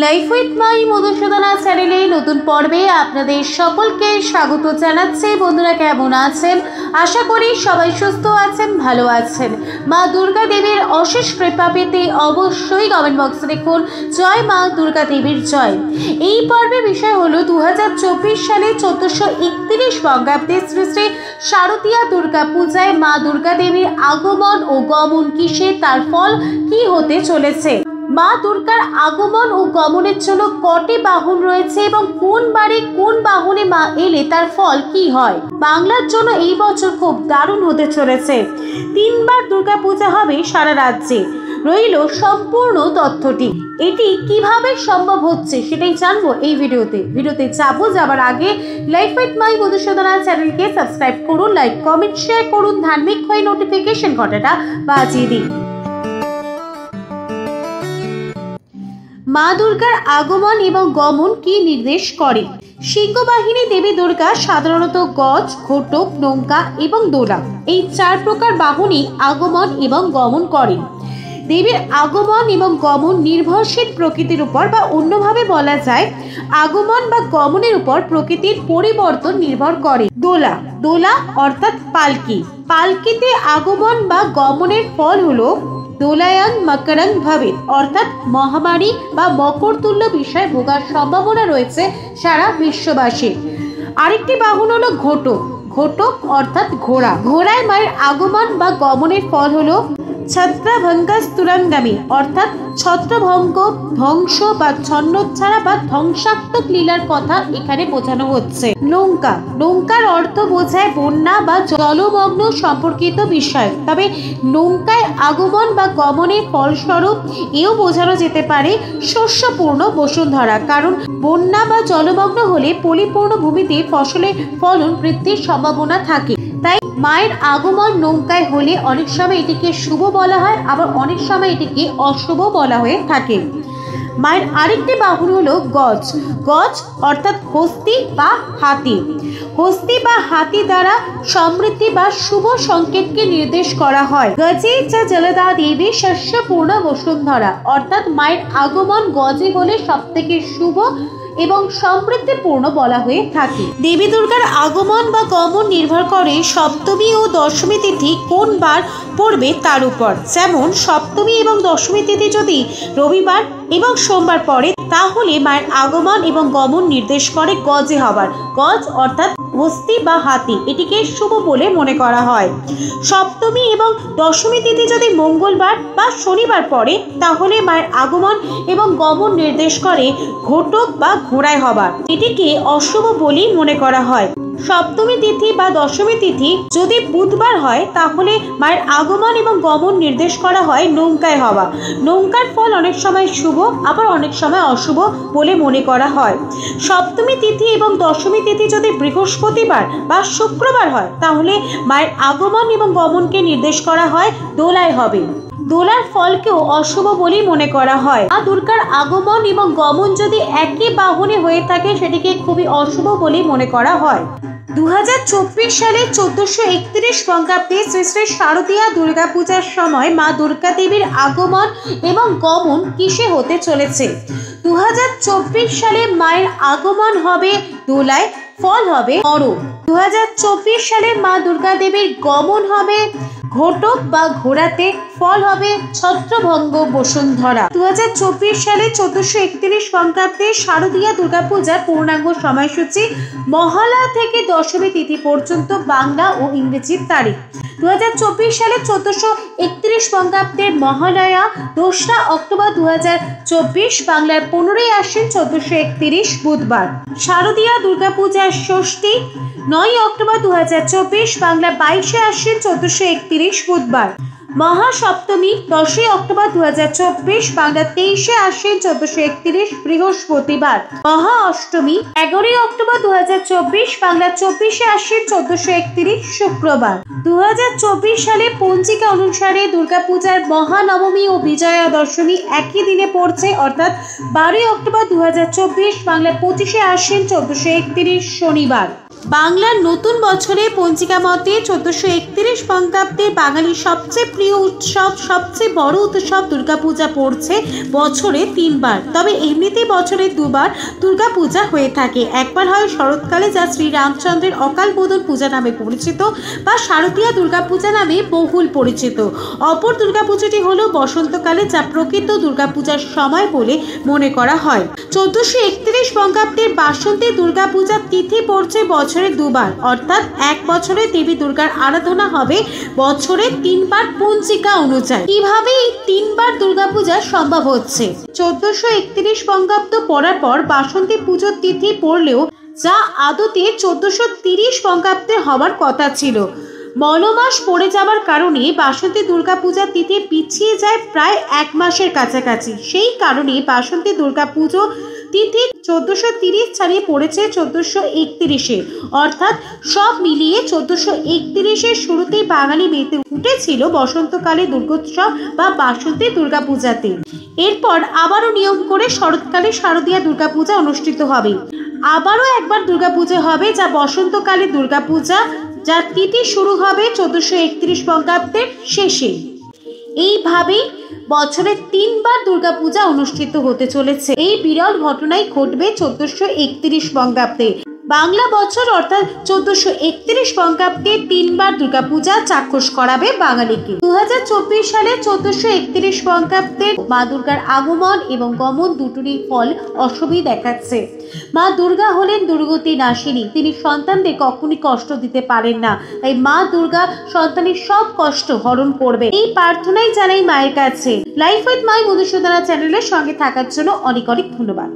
Life with my Madhusudana চ্যানেলে নতুন পর্বে আপনাদের সকলকে স্বাগত জানাচ্ছি। বন্ধুরা, কেমন আছেন? আশা করি সবাই সুস্থ আছেন, ভালো আছেন। মা দুর্গা দেবীর অশেষ কৃপা পেতে অবশ্যই কমেন্ট বক্সে লিখুন জয় মা দুর্গা দেবীর জয়। এই পর্বের বিষয় হলো 2024 সালে 1431 বঙ্গাব্দে শ্রী শ্রী শারদীয়া দুর্গা পূজায় মা দুর্গা দেবীর আগমন ও গমন কিসে, তার ফল কি হতে চলেছে, মা দুর্গার আগমন ও গমনের জন্য কটি বাহন রয়েছে এবং কোন বারে কোন বাহনে মা এলে তার ফল কি হয়। বাংলার জন্য এই বছর খুব দারুণ হতে চলেছে। 3 বার দুর্গা পূজা হবে সারা রাজ্যে। রইল সম্পূর্ণ তথ্যটি। এটি কিভাবে সম্ভব হচ্ছে সেটাই জানবো এই ভিডিওতে যাবার আগে লাইফ উইথ মাই মধুসূদনা চ্যানেলকে সাবস্ক্রাইব করুন, লাইক কমেন্ট শেয়ার করুন, ধার্মিক হয়ে নোটিফিকেশন ঘন্টাটা বাজিয়ে দিন। মা দুর্গার আগমন এবং গমন কি নির্দেশ করে? সিংহবাহিনী দেবী দুর্গা সাধারণত গজ, ঘটক, নৌকা এবং দোলা এই 4 প্রকার বাহনে আগমন এবং গমন করেন। দেবীর আগমন এবং গমন নির্ভরশীল প্রকৃতির উপর, বা অন্যভাবে বলা যায় আগমন বা গমনের উপর প্রকৃতির পরিবর্তন নির্ভর করে। দোলা অর্থাৎ পালকিতে আগমন বা গমনের ফল হলো দোলায়াং মকরং ভবেৎ, অর্থাৎ মহামারী বা মকর তুল্য বিষয় ভোগার সম্ভাবনা রয়েছে সারা বিশ্ববাসীর। আরেকটি বাহন হলো ঘটক অর্থাৎ ঘোড়ায় মায়ের আগমন বা গমনের ফল হলো ছত্রভঙ্গস্তুরঙ্গামী, অর্থাৎ ছত্রভঙ্গ, ধ্বংস বা ছন্নচ্ছাড়া বা ধ্বংসাত্মক লীলার কথা এখানে বোঝানো হচ্ছে। নৌকার অর্থ বোঝায় বন্যা বা জলমগ্ন সম্পর্কিত বিষয়, তবে নৌকায় আগমন বা গমনের ফলস্বরূপ এও বোঝানো যেতে পারে শস্যপূর্ণ বসুন্ধরা, কারণ বন্যা বা জলমগ্ন হলে পরিপূর্ণ ভূমিতে ফসলের ফলন বৃদ্ধির সম্ভাবনা থাকে। তাই মায়ের আগমন নৌকায় হলে অনেক সময় এটিকে শুভ বলা হয়, আবার অনেক সময় এটিকে অশুভ বলা হয়ে থাকে। মায়ের আরেকটি বাহন হলো গজ অর্থাৎ হস্তি বা হাতি দ্বারা সমৃদ্ধি বা শুভ সংকেতকে নির্দেশ করা হয়। গজে চা জলদা দেবী শস্যপূর্ণ বসুন্ধরা, অর্থাৎ মায়ের আগমন গজে হলে সবথেকে শুভ এবং সমৃদ্ধিপূর্ণ বলা হয়ে থাকে। দেবী দুর্গার আগমন বা গমন নির্ভর করে সপ্তমী ও দশমী তিথি কোন বার পড়বে তার উপর। যেমন সপ্তমী এবং দশমী তিথি যদি রবিবার এবং সোমবার পড়ে, তাহলে মায়ের আগমন এবং গমন নির্দেশ করে গজে হবার। গজ অর্থাৎ হস্তি বা হাতি, এটিকে শুভ বলে মনে করা হয়। সপ্তমী এবং দশমী তিথি যদি মঙ্গলবার বা শনিবার পড়ে, তাহলে মায়ের আগমন এবং গমন নির্দেশ করে ঘটক বা ঘোড়ায় হবার, এটিকে অশুভ বলেই মনে করা হয়। সপ্তমী তিথি বা দশমী তিথি যদি বুধবার হয়, তাহলে মায়ের আগমন এবং গমন নির্দেশ করা হয় নৌকায় হওয়া। নৌকার ফল অনেক সময় শুভ, আবার অনেক সময় অশুভ বলে মনে করা হয়। সপ্তমী তিথি এবং দশমী তিথি যদি বৃহস্পতিবার বা শুক্রবার হয়, তাহলে মায়ের আগমন এবং গমনকে নির্দেশ করা হয় দোলায় হবে। দোলার ফলকেও অশুভ বলেই মনে করা হয়। মা দুর্গার আগমন এবং গমন যদি একই বাহনে হয়ে থাকে, সেটিকে খুবই অশুভ বলেই মনে করা হয়। 2024 সালে 1431 বঙ্গাব্দে শ্রী শ্রী শারদীয়া দুর্গা পূজার সময় মা দুর্গা দেবীর আগমন এবং গমন কিসে হতে চলেছে? 2024 সালে মায়ের আগমন হবে দোলায়, ফল হবে অরূপ। 2024 সালে মা দুর্গা দেবীর গমন হবে ঘটক বা ঘোড়াতে, ফল হবে ছত্রভঙ্গ বসুন্ধরা। 2024 সালে 1431 বঙ্গাব্দে শারদীয়া দুর্গাপূজার পূর্ণাঙ্গ সময়সূচি মহালয়া থেকে দশমী তিথি পর্যন্ত বাংলা ও ইংরেজির তারিখ। 2024 সালে 1431 বঙ্গাব্দের মহালয়া 2রা অক্টোবর 2024, বাংলার 15ই আশ্বিন 1431 বুধবার। শারদীয়া দুর্গাপূজার ষষ্ঠী 9 অক্টোবর 2024, বাংলা 22শে আশ্বিন 1431 বুধবার। মহাসপ্তমী 10ই অক্টোবর 2024, বাংলা 23শে আশ্বিন 1431 বৃহস্পতিবার। মহা অষ্টমী 11ই অক্টোবর 2024, বাংলা 24শে আশ্বিন 1431 শুক্রবার। 2024 সালে পঞ্জিকা অনুসারে দুর্গাপূজার মহানবমী ও বিজয়া দশমী একই দিনে পড়ছে, অর্থাৎ 12ই অক্টোবর 2024, বাংলা 25শে আশ্বিন 1431 শনিবার। বাংলার নতুন বছরে পঞ্জিকা মতে 1431 বঙ্গাব্দে বাঙালির সবচেয়ে প্রিয় উৎসব, সবচেয়ে বড় উৎসব দুর্গাপূজা পড়ছে বছরে 3 বার। তবে এমনিতেই বছরে 2 বার দুর্গাপূজা হয়ে থাকে। একবার হয় শরৎকালে, যা শ্রীরামচন্দ্রের অকাল বোধন পূজা নামে পরিচিত, বা শারদীয়া দুর্গাপূজা নামে বহুল পরিচিত। অপর দুর্গাপূজাটি হলো বসন্তকালে, যা প্রকৃত দুর্গাপূজার সময় বলে মনে করা হয়। 1431 বঙ্গাব্দের বাসন্তী দুর্গাপূজার তিথি পড়ছে বছরে 2 বার, অর্থাৎ এক বছরে দেবী দুর্গার আরাধনা হবে বছরে 3 বার পঞ্জিকা অনুযায়ী। কিভাবে এই 3 বার দুর্গাপূজা সম্ভব হচ্ছে? 1431 বঙ্গাব্দ পড়ার পর বাসন্তী পুজোর তিথি পড়লেও যা আদতে 1430 বঙ্গাব্দে হওয়ার কথা ছিল, মলমাস পড়ে যাওয়ার কারণে বাসন্তী দুর্গাপূজার তিথি পিছিয়ে যায় প্রায় 1 মাসের কাছাকাছি। সেই কারণে বাসন্তী দুর্গাপুজো তিথি 1430 ছাড়িয়ে পড়েছে 1431-এ, অর্থাৎ সব মিলিয়ে 1431-এর শুরুতেই বাঙালি মেতে উঠেছিল বসন্তকালে দুর্গোৎসব বা বাসন্তী দুর্গাপূজাতে। এরপর আবারও নিয়ম করে শরৎকালে শারদীয়া দুর্গাপূজা অনুষ্ঠিত হবে। আবারও একবার দুর্গাপূজা হবে, যা বসন্তকালে দুর্গাপূজা, যার তিথি শুরু হবে 1431 বঙ্গাব্দের শেষে। এইভাবেই বছরে 3 বার দুর্গাপূজা অনুষ্ঠিত হতে চলেছে। এই বিরল ঘটনাই ঘটবে 1431 বঙ্গাব্দে। বাংলা বছর অর্থাৎ 1431 বঙ্গাব্দে 3 বার দুর্গাপূজা চাক্ষুষ করাবে বাঙালিকে। 2024 সালে 1431 বঙ্গাব্দে মা দুর্গার আগমন এবং গমন দুটোরই ফল অশুভই দেখাচ্ছে। মা দুর্গা হলেন দুর্গতি নাশিনী, তিনি সন্তানদের কখনই কষ্ট দিতে পারেন না। তাই মা দুর্গা সন্তানের সব কষ্ট হরণ করবে, এই প্রার্থনাই জানাই মায়ের কাছে। লাইফ উইথ মাই মধুসূদনা চ্যানেলের সঙ্গে থাকার জন্য অনেক অনেক ধন্যবাদ।